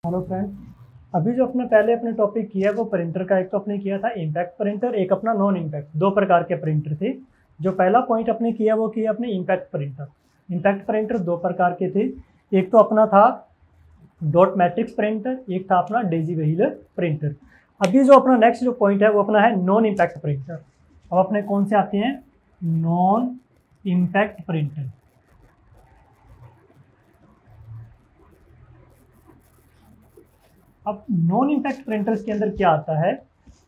Hello friends, अभी जो अपने पहले अपने टॉपिक किया है वो प्रिंटर का। एक तो अपने किया था इम्पैक्ट प्रिंटर, एक अपना नॉन इम्पैक्ट। दो प्रकार के प्रिंटर थे। जो पहला पॉइंट अपने किया वो किया अपने इम्पैक्ट प्रिंटर। इम्पैक्ट प्रिंटर दो प्रकार के थे। एक तो अपना था डॉट मैट्रिक्स प्रिंटर, एक था अपना डेजी व्हीलर प्रिंटर। अभी जो अपना नेक्स्ट जो पॉइंट है वो अपना है नॉन इम्पैक्ट प्रिंटर। अब अपने कौन से आते हैं? Non impact printer. अब नॉन इम्पैक्ट प्रिंटर्स के अंदर क्या आता है?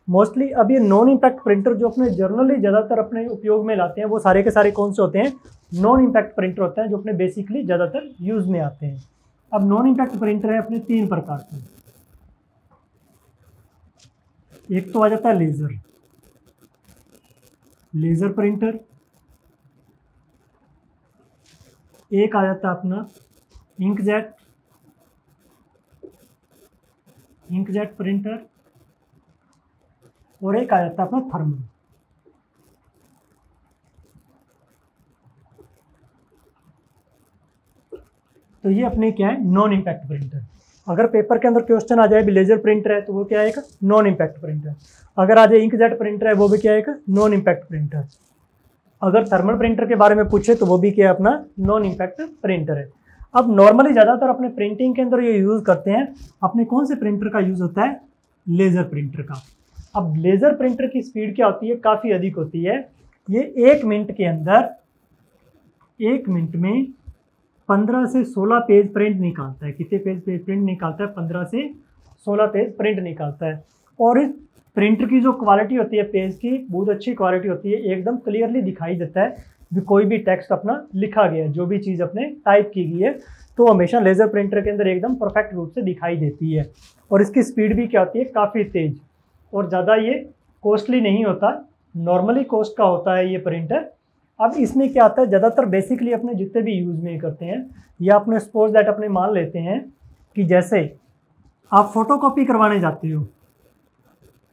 मोस्टली अब ये नॉन इम्पैक्ट प्रिंटर जो अपने जर्नली ज़्यादातर अपने उपयोग में लाते हैं वो सारे के सारे कौन से होते हैं? नॉन इम्पैक्ट प्रिंटर होते हैं, जो अपने बेसिकली ज़्यादातर यूज़ में आते हैं। अब नॉन इम्पैक्ट प्रिंटर है अपने तीन प्रकार के। एक तो आ जाता है लेज़र प्रिंटर। एक आ जाता है अपना इंकजेट प्रिंटर, और एक आ जाता है अपना थर्मल। तो ये अपने क्या है? Non impact printer. अगर पेपर के अंदर क्वेश्चन आ जाए भी लेजर प्रिंटर है तो वो क्या है? एक नॉन इम्पैक्ट प्रिंटर। अगर आ जाए इंकजेट प्रिंटर है वो भी क्या है? एक नॉन इम्पैक्ट प्रिंटर। अगर थर्मल प्रिंटर के बारे में पूछे तो वो भी क्या है? अपना नॉन इम्पैक्ट प्रिंटर है। अब नॉर्मली ज़्यादातर अपने प्रिंटिंग के अंदर ये यूज़ करते हैं, अपने कौन से प्रिंटर का यूज़ होता है? लेज़र प्रिंटर का। अब लेज़र प्रिंटर की स्पीड क्या होती है? काफ़ी अधिक होती है। ये 1 मिनट के अंदर 1 मिनट में 15 से 16 पेज प्रिंट निकालता है। कितने पेज प्रिंट निकालता है? 15 से 16 पेज प्रिंट निकालता है। और इस प्रिंटर की जो क्वालिटी होती है पेज की, बहुत अच्छी क्वालिटी होती है। एकदम क्लियरली दिखाई देता है भी कोई भी टेक्स्ट अपना लिखा गया है, जो भी चीज़ अपने टाइप की गई है, तो हमेशा लेज़र प्रिंटर के अंदर एकदम परफेक्ट रूप से दिखाई देती है। और इसकी स्पीड भी क्या होती है? काफ़ी तेज़। और ज़्यादा ये कॉस्टली नहीं होता, नॉर्मली कॉस्ट का होता है ये प्रिंटर। अब इसमें क्या आता है? ज़्यादातर बेसिकली अपने जितने भी यूज़ में करते हैं, या अपने सपोज दैट अपने मान लेते हैं कि जैसे आप फोटोकॉपी करवाने जाते हो,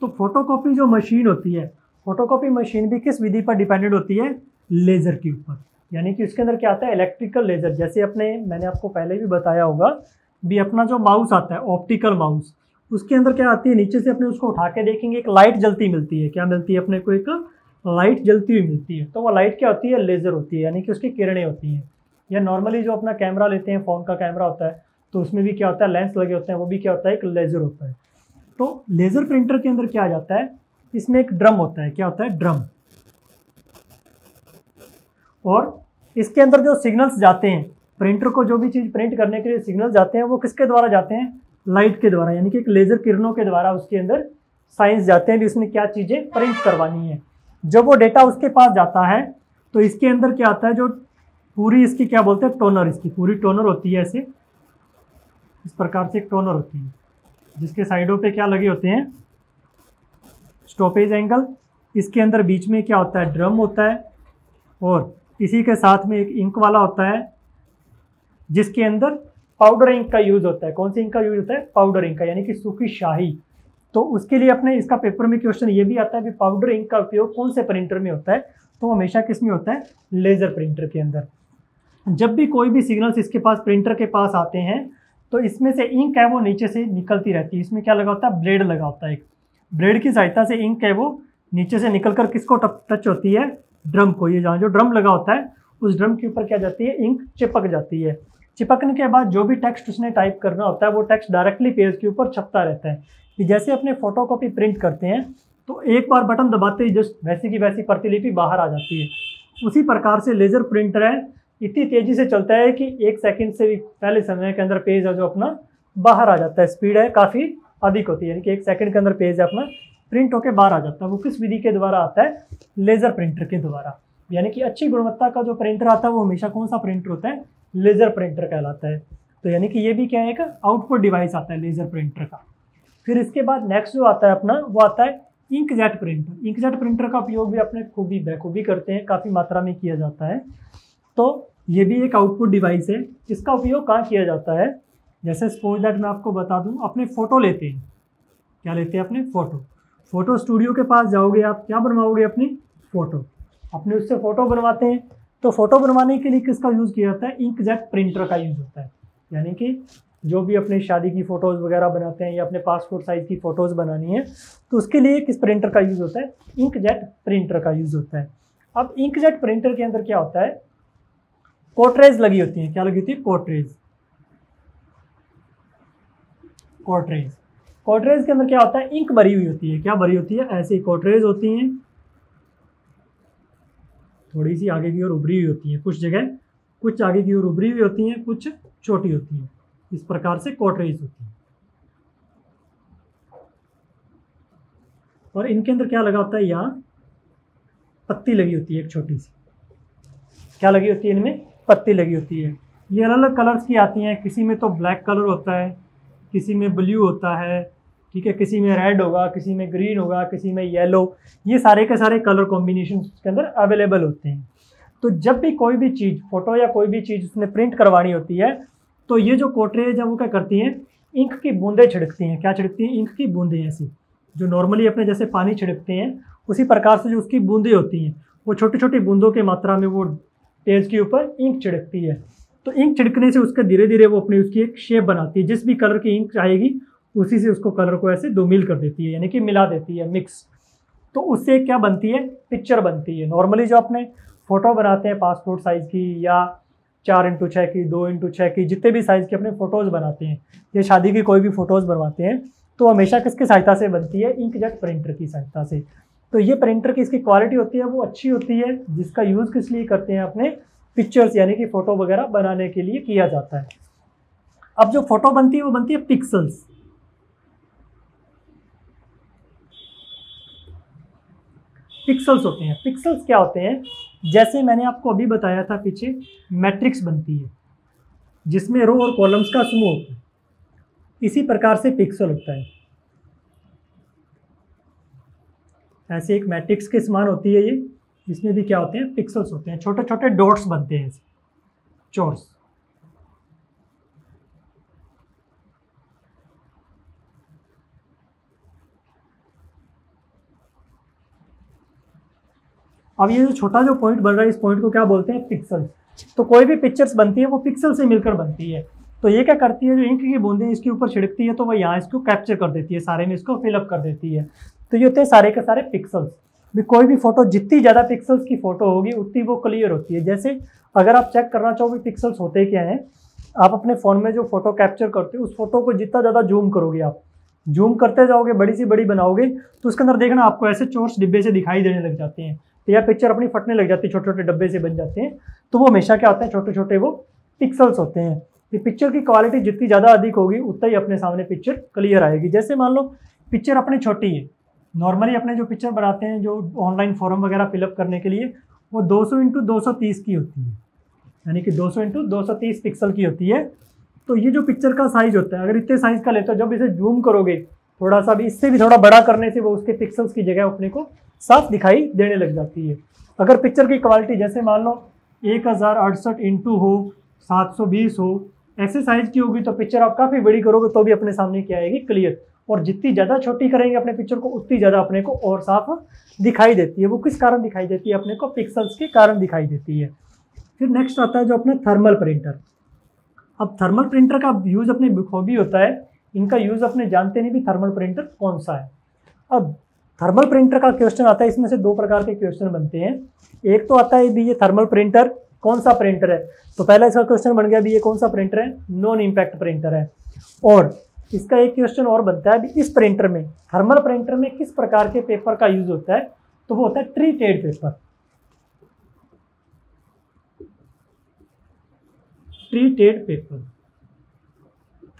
तो फोटोकॉपी जो मशीन होती है, फोटोकॉपी मशीन भी किस विधि पर डिपेंडेंट होती है? लेज़र के ऊपर। यानी कि उसके अंदर क्या आता है? Electrical laser. जैसे मैंने आपको पहले भी बताया होगा भी, अपना जो माउस आता है ऑप्टिकल माउस, उसके अंदर क्या आती है? नीचे से अपने उसको उठा के देखेंगे एक लाइट जलती मिलती है। क्या मिलती है अपने को? एक लाइट जलती हुई मिलती है। तो वो लाइट क्या होती है? लेज़र होती है, यानी कि उसकी किरणें होती हैं। या नॉर्मली जो अपना कैमरा लेते हैं, फ़ोन का कैमरा होता है, तो उसमें भी क्या होता है? लेंस लगे होते हैं, वो भी क्या होता है? एक लेज़र होता है। तो लेज़र प्रिंटर के अंदर क्या आ जाता है? इसमें एक ड्रम होता है। क्या होता है? ड्रम। और इसके अंदर जो सिग्नल्स जाते हैं, प्रिंटर को जो भी चीज़ प्रिंट करने के लिए सिग्नल्स जाते हैं, वो किसके द्वारा जाते हैं? लाइट के द्वारा। यानी कि एक लेज़र किरणों के द्वारा उसके अंदर साइंस जाते हैं भी उसने क्या चीज़ें प्रिंट करवानी है। जब वो डेटा उसके पास जाता है तो इसके अंदर क्या आता है? जो पूरी इसकी क्या बोलते हैं? टोनर। इसकी पूरी टोनर होती है ऐसे, इस प्रकार से एक टोनर होती है, जिसके साइडों पे क्या लगे होते हैं? Stoppage angle. इसके अंदर बीच में क्या होता है? ड्रम होता है। और इसी के साथ में एक इंक वाला होता है, जिसके अंदर पाउडर इंक का यूज़ होता है। कौन सी इंक का यूज़ होता है? पाउडर इंक का, यानी कि सूखी शाही। तो उसके लिए अपने इसका पेपर में क्वेश्चन ये भी आता है कि पाउडर इंक का उपयोग कौन से प्रिंटर में होता है? तो हमेशा किस में होता है? लेज़र प्रिंटर के अंदर। जब भी कोई भी सिग्नल्स इसके पास प्रिंटर के पास आते हैं तो इसमें से इंक है वो नीचे से निकलती रहती है। इसमें क्या लगा होता है? ब्लेड लगा होता है। एक ब्लेड की सहायता से इंक है वो नीचे से निकल कर किसको टच होती है? ड्रम को। ये जहाँ जो ड्रम लगा होता है उस ड्रम के ऊपर क्या जाती है? इंक चिपक जाती है। चिपकने के बाद जो भी टेक्स्ट उसने टाइप करना होता है वो टेक्स्ट डायरेक्टली पेज के ऊपर छपता रहता है। कि जैसे अपने फोटोकॉपी प्रिंट करते हैं तो एक बार बटन दबाते ही जस्ट वैसी की वैसी प्रतिलिपि बाहर आ जाती है। उसी प्रकार से लेज़र प्रिंटर है, इतनी तेज़ी से चलता है कि 1 सेकंड से भी पहले समय के अंदर पेज है जो अपना बाहर आ जाता है। स्पीड है काफ़ी अधिक होती है, यानी कि 1 सेकंड के अंदर पेज अपना प्रिंट होकर बाहर आ जाता है। वो किस विधि के द्वारा आता है? लेज़र प्रिंटर के द्वारा। यानी कि अच्छी गुणवत्ता का जो प्रिंटर आता है वो हमेशा कौन सा प्रिंटर होता है? लेज़र प्रिंटर कहलाता है। तो यानी कि ये भी क्या है? एक आउटपुट डिवाइस आता है लेज़र प्रिंटर का। फिर इसके बाद नेक्स्ट जो आता है अपना, वो आता है इंकजेट प्रिंटर। इंकजेट प्रिंटर का उपयोग भी अपने खूबी बखूबी करते हैं, काफ़ी मात्रा में किया जाता है। तो ये भी एक आउटपुट डिवाइस है। इसका उपयोग कहाँ किया जाता है? जैसे सपोज दैट मैं आपको बता दूं, अपने फ़ोटो लेते हैं। क्या लेते हैं? अपने फ़ोटो स्टूडियो के पास जाओगे आप, क्या बनवाओगे? अपनी फ़ोटो। अपने उससे फ़ोटो बनवाते हैं। तो फ़ोटो बनवाने के लिए किसका यूज़ किया जाता है? इंकजेट प्रिंटर का यूज़ होता है। यानी कि जो भी अपनी शादी की फ़ोटोज़ वगैरह बनाते हैं या अपने पासपोर्ट साइज़ की फ़ोटोज़ बनानी है, तो उसके लिए किस प्रिंटर का यूज़ होता है? इंकजेट प्रिंटर का यूज़ होता है। अब इंकजेट प्रिंटर के अंदर क्या होता है? कोटरेज लगी होती हैं। क्या लगी होती है? कोटरेज। कोटरेज के अंदर क्या होता है? इंक भरी हुई होती है। क्या भरी होती है? ऐसी कोटरेज होती हैं, थोड़ी सी आगे की ओर उभरी हुई होती है, कुछ जगह कुछ आगे की ओर उभरी हुई होती हैं, कुछ छोटी होती हैं। इस प्रकार से कोटरेज होती है। और इनके अंदर क्या लगा होता है? यहाँ पत्ती लगी होती है एक छोटी सी। क्या लगी होती है? इनमें पत्ती लगी होती है। ये अलग अलग कलर्स की आती हैं। किसी में तो ब्लैक कलर होता है, किसी में ब्लू होता है, ठीक है, किसी में रेड होगा, किसी में ग्रीन होगा, किसी में येलो। ये सारे के सारे कलर कॉम्बिनेशन के अंदर अवेलेबल होते हैं। तो जब भी कोई भी चीज़, फोटो या कोई भी चीज़ उसमें प्रिंट करवानी होती है, तो ये जो कोटरेज है वो क्या करती हैं? इंक की बूंदें छिड़कती हैं। क्या छिड़कती हैं? इंक की बूंदें। ऐसी जो नॉर्मली अपने जैसे पानी छिड़कते हैं, उसी प्रकार से जो उसकी बूंदें होती हैं, वो छोटी छोटी बूंदों के मात्रा में वो पेज के ऊपर इंक छिड़कती है। तो इंक छिड़कने से उसके धीरे धीरे वो अपनी उसकी एक शेप बनाती है। जिस भी कलर की इंक आएगी उसी से उसको कलर को ऐसे धूमिल कर देती है, यानी कि मिला देती है, मिक्स। तो उससे क्या बनती है? पिक्चर बनती है। नॉर्मली जो अपने फ़ोटो बनाते हैं पासपोर्ट साइज़ की या 4x6 की, 2x6 की, जितने भी साइज़ के अपने फ़ोटोज़ बनाते हैं या शादी की कोई भी फ़ोटोज़ बनवाते हैं, तो हमेशा किसकी सहायता से बनती है? इंकजेट प्रिंटर की सहायता से। तो ये प्रिंटर की इसकी क्वालिटी होती है वो अच्छी होती है, जिसका यूज़ किस लिए करते हैं? अपने पिक्चर्स यानी कि फ़ोटो वगैरह बनाने के लिए किया जाता है। अब जो फ़ोटो बनती है वो बनती है पिक्सल्स। पिक्सल्स होते हैं। पिक्सल्स क्या होते हैं? जैसे मैंने आपको अभी बताया था पीछे, मैट्रिक्स बनती है जिसमें रो और कॉलम्स का समूह होता है, इसी प्रकार से पिक्सल होता है। ऐसे एक मैट्रिक्स के समान होती है ये, इसमें भी क्या होते हैं? पिक्सल्स होते हैं। छोटे छोटे डॉट्स बनते हैं, चॉर्स। अब ये जो छोटा जो पॉइंट बन रहा है, इस पॉइंट को क्या बोलते हैं? पिक्सल्स। तो कोई भी पिक्चर्स बनती है वो पिक्सल से मिलकर बनती है। तो ये क्या करती है? जो इंक की बूंदें इसके ऊपर छिड़कती है तो वह यहाँ इसको कैप्चर कर देती है, सारे में इसको फिलअप कर देती है। तो ये होते हैं सारे के सारे पिक्सल्स। भी कोई भी फोटो, जितनी ज़्यादा पिक्सल्स की फोटो होगी उतनी वो क्लियर होती है। जैसे अगर आप चेक करना चाहो कि पिक्सल्स होते क्या हैं, आप अपने फ़ोन में जो फोटो कैप्चर करते हो उस फोटो को जितना ज़्यादा जूम करोगे, आप जूम करते जाओगे, बड़ी सी बड़ी बनाओगे, तो उसके अंदर देखना आपको ऐसे चोर्स डिब्बे से दिखाई देने लग जाते हैं, या पिक्चर अपनी फटने लग जाती है, छोटे छोटे डब्बे से बन जाते हैं। तो वो हमेशा क्या होते हैं? छोटे छोटे वो पिक्सल्स होते हैं। कि पिक्चर की क्वालिटी जितनी ज़्यादा अधिक होगी उतना ही अपने सामने पिक्चर क्लियर आएगी। जैसे मान लो पिक्चर अपनी छोटी है, नॉर्मली अपने जो पिक्चर बनाते हैं जो ऑनलाइन फॉर्म वगैरह फिलअप करने के लिए, वो 200x230 की होती है, यानी कि 200x230 पिक्सल की होती है। तो ये जो पिक्चर का साइज होता है, अगर इतने साइज का लेते हो, जब इसे जूम करोगे थोड़ा सा भी, इससे भी थोड़ा बड़ा करने से वो उसके पिक्सल्स की जगह अपने को साफ दिखाई देने लग जाती है। अगर पिक्चर की क्वालिटी जैसे मान लो 1068x हो, 720 हो, ऐसे साइज की होगी, तो पिक्चर आप काफ़ी बड़ी करोगे तो भी अपने सामने क्या आएगी? क्लियर। और जितनी ज़्यादा छोटी करेंगे अपने पिक्चर को, उतनी ज़्यादा अपने को और साफ दिखाई देती है। वो किस कारण दिखाई देती है? अपने को पिक्सल्स के कारण दिखाई देती है। फिर नेक्स्ट आता है जो अपना थर्मल प्रिंटर। अब थर्मल प्रिंटर का यूज़ अपने बखूबी होता है, इनका यूज़ अपने जानते नहीं भी थर्मल प्रिंटर कौन सा है। अब थर्मल प्रिंटर का क्वेश्चन आता है, इसमें से दो प्रकार के क्वेश्चन बनते हैं। एक तो आता है भी ये थर्मल प्रिंटर कौन सा प्रिंटर है, तो पहला इसका क्वेश्चन बन गया भी ये कौन सा प्रिंटर है? नॉन इम्पैक्ट प्रिंटर है। और इसका एक क्वेश्चन और बनता है भी इस प्रिंटर में, थर्मल प्रिंटर में किस प्रकार के पेपर का यूज होता है, तो वो होता है treated paper. Treated paper.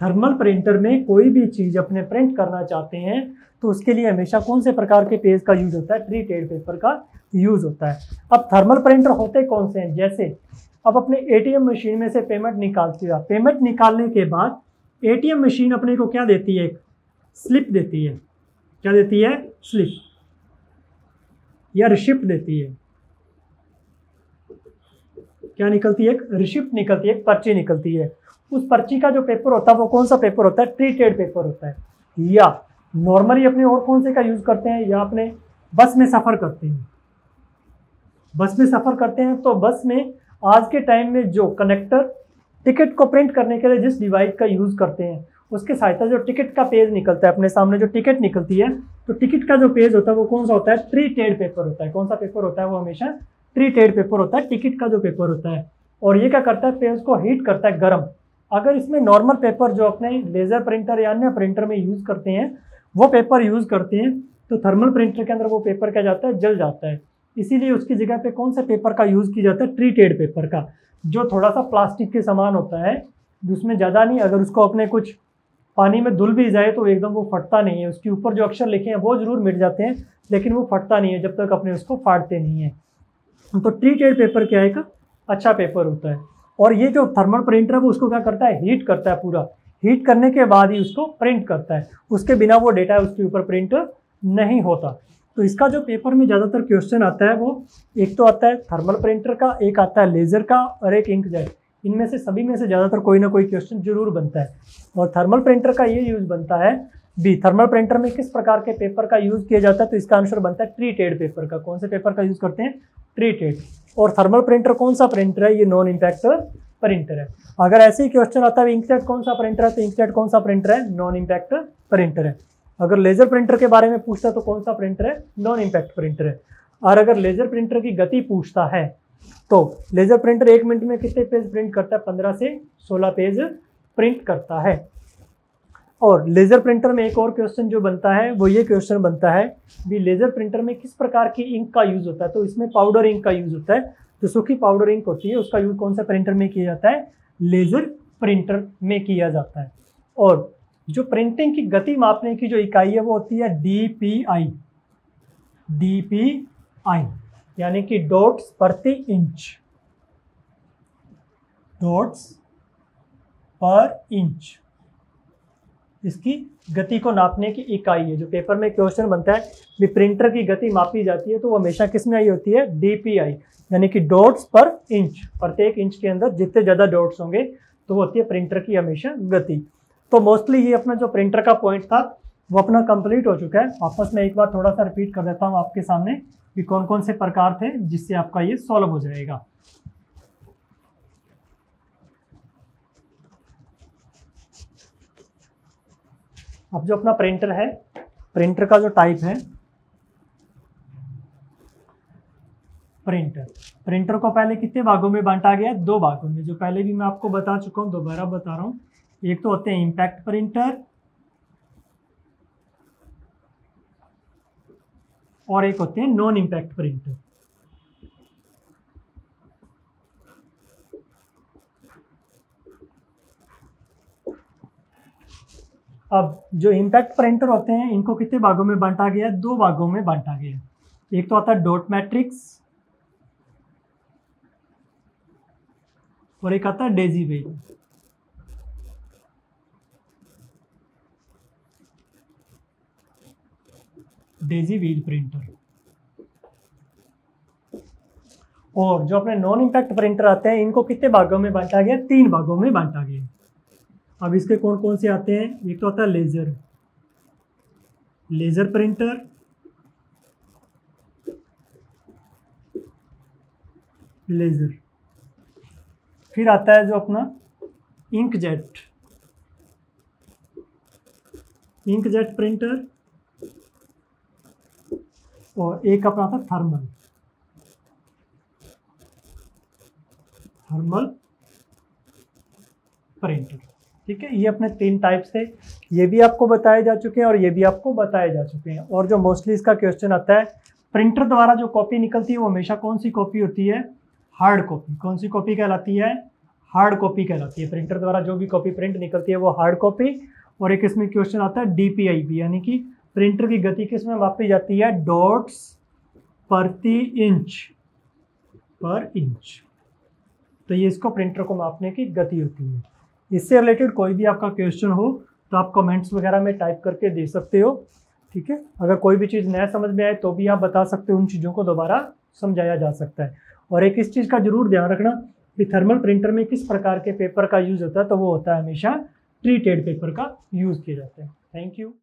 Thermal printer में कोई भी चीज अपने प्रिंट करना चाहते हैं तो उसके लिए हमेशा कौन से प्रकार के पेज का यूज होता है? ट्रीटेड पेपर का यूज होता है। अब थर्मल प्रिंटर होते कौन से हैं? जैसे अब अपने एटीएम मशीन में से पेमेंट निकालती है, पेमेंट निकालने के बाद एटीएम मशीन अपने को क्या देती है? एक स्लिप देती है। क्या देती है? स्लिप या रिसिप्ट देती है। क्या निकलती है? एक रिसिप्ट निकलती है, एक पर्ची निकलती है। उस पर्ची का जो पेपर होता है वो कौन सा पेपर होता है? ट्रीटेड पेपर होता है। या नॉर्मली अपने और कौन से का यूज करते हैं? या अपने बस में सफर करते हैं, बस में सफर करते हैं तो बस में आज के टाइम में जो कनेक्टर टिकट को प्रिंट करने के लिए जिस डिवाइस का यूज़ करते हैं उसके सहायता जो टिकट का पेज निकलता है, अपने सामने जो टिकट निकलती है, तो टिकट का जो पेज होता है वो कौन सा होता है, ट्रीटेड पेपर होता है। कौन सा पेपर होता है, वो हमेशा ट्रीटेड पेपर होता है, टिकट का जो पेपर होता है। और ये क्या करता है, पेज को हीट करता है गर्म। अगर इसमें नॉर्मल पेपर जो अपने लेज़र प्रिंटर या अन्य प्रिंटर में यूज़ करते हैं वो पेपर यूज़ करते हैं, तो थर्मल प्रिंटर के अंदर वो पेपर क्या जाता है, जल जाता है। इसीलिए उसकी जगह पे कौन सा पेपर का यूज़ किया जाता है, ट्रीटेड पेपर का, जो थोड़ा सा प्लास्टिक के समान होता है, जिसमें ज़्यादा नहीं, अगर उसको अपने कुछ पानी में धुल भी जाए तो एकदम वो फटता नहीं है। उसके ऊपर जो अक्षर लिखे हैं वो जरूर मिट जाते हैं, लेकिन वो फटता नहीं है जब तक अपने उसको फाड़ते नहीं है। तो ट्रीटेड पेपर क्या है, एक अच्छा पेपर होता है। और ये जो थर्मल प्रिंटर है वो उसको क्या करता है, हीट करता है, पूरा हीट करने के बाद ही उसको प्रिंट करता है। उसके बिना वो डेटा उसके ऊपर प्रिंट नहीं होता। तो इसका जो पेपर में ज़्यादातर क्वेश्चन आता है वो एक तो आता है थर्मल प्रिंटर का, एक आता है लेज़र का, और एक इंकजेट। इनमें से सभी में से ज़्यादातर कोई ना कोई क्वेश्चन जरूर बनता है। और थर्मल प्रिंटर का ये यूज़ बनता है बी, थर्मल प्रिंटर में किस प्रकार के पेपर का यूज़ किया जाता है, तो इसका आंसर बनता है ट्रीटेड पेपर का। कौन से पेपर का यूज़ करते हैं, ट्रीटेड। और थर्मल प्रिंटर कौन सा प्रिंटर है, ये नॉन इम्पैक्ट प्रिंटर है। अगर ऐसे ही क्वेश्चन आता है इंकजेट कौन सा प्रिंटर है, तो इंकजेट कौन सा प्रिंटर है, नॉन इम्पैक्ट प्रिंटर है। अगर लेज़र प्रिंटर के बारे में पूछता है तो कौन सा प्रिंटर है, नॉन इम्पैक्ट प्रिंटर है। और अगर लेज़र प्रिंटर की गति पूछता है तो लेज़र प्रिंटर 1 मिनट में कितने पेज प्रिंट करता है, 15 से 16 पेज प्रिंट करता है। और लेज़र प्रिंटर में एक और क्वेश्चन जो बनता है वो ये क्वेश्चन बनता है भी, लेज़र प्रिंटर में किस प्रकार की इंक का यूज़ होता है, तो इसमें पाउडर इंक का यूज़ होता है। जो सूखी पाउडर इंक होती है उसका यूज़ कौन सा प्रिंटर में किया जाता है, लेज़र प्रिंटर में किया जाता है। और जो प्रिंटिंग की गति मापने की जो इकाई है वो होती है DPI, DPI यानी कि डॉट्स प्रति इंच, डॉट्स पर इंच इसकी गति को नापने की इकाई है। जो पेपर में क्वेश्चन बनता है भी प्रिंटर की गति मापी जाती है तो वो हमेशा किस में आई होती है, DPI यानी कि डॉट्स पर इंच। प्रत्येक इंच के अंदर जितने ज़्यादा डॉट्स होंगे तो वो होती है प्रिंटर की हमेशा गति। तो मोस्टली ये अपना जो प्रिंटर का पॉइंट था वो अपना कंप्लीट हो चुका है। वापस मैं एक बार थोड़ा सा रिपीट कर देता हूँ आपके सामने कि कौन कौन से प्रकार थे, जिससे आपका ये सॉल्व हो जाएगा। अब जो अपना प्रिंटर है, प्रिंटर का जो टाइप है प्रिंटर को पहले कितने भागों में बांटा गया, 2 भागों में, जो पहले भी मैं आपको बता चुका हूँ, दोबारा बता रहा हूँ। एक तो होते हैं इम्पैक्ट प्रिंटर और एक होते हैं नॉन इम्पैक्ट प्रिंटर। अब जो इम्पैक्ट प्रिंटर होते हैं इनको कितने भागों में बांटा गया है, 2 भागों में बांटा गया है। एक तो आता है डॉट मैट्रिक्स और एक आता है Daisy wheel. Daisy wheel printer. और जो अपने नॉन इम्पैक्ट प्रिंटर आते हैं इनको कितने भागों में बांटा गया, 3 भागों में बांटा गया। अब इसके कौन कौन से आते हैं, एक तो आता है लेजर प्रिंटर, लेजर। फिर आता है जो अपना इंकजेट प्रिंटर, और एक अपना था थर्मल प्रिंटर। ठीक है, ये अपने 3 टाइप्स थे। ये भी आपको बताए जा चुके हैं और ये भी आपको बताए जा चुके हैं। और जो मोस्टली इसका क्वेश्चन आता है, प्रिंटर द्वारा जो कॉपी निकलती है वो हमेशा कौन सी कॉपी होती है, हार्ड कॉपी। कौन सी कॉपी कहलाती है, हार्ड कॉपी कहलाती है। प्रिंटर द्वारा जो भी कॉपी प्रिंट निकलती है वो हार्ड कॉपी। और एक इसमें क्वेश्चन आता है DPI भी, यानी कि प्रिंटर की गति किस में मापी जाती है, डॉट्स प्रति इंच। तो ये इसको प्रिंटर को मापने की गति होती है। इससे रिलेटेड कोई भी आपका क्वेश्चन हो तो आप कमेंट्स वगैरह में टाइप करके दे सकते हो। ठीक है, अगर कोई भी चीज़ नया समझ में आए तो भी आप बता सकते हो, उन चीज़ों को दोबारा समझाया जा सकता है। और एक इस चीज़ का जरूर ध्यान रखना कि थर्मल प्रिंटर में किस प्रकार के पेपर का यूज़ होता है, तो वो होता है हमेशा ट्रीटेड पेपर का यूज़ किया जाता है। Thank you.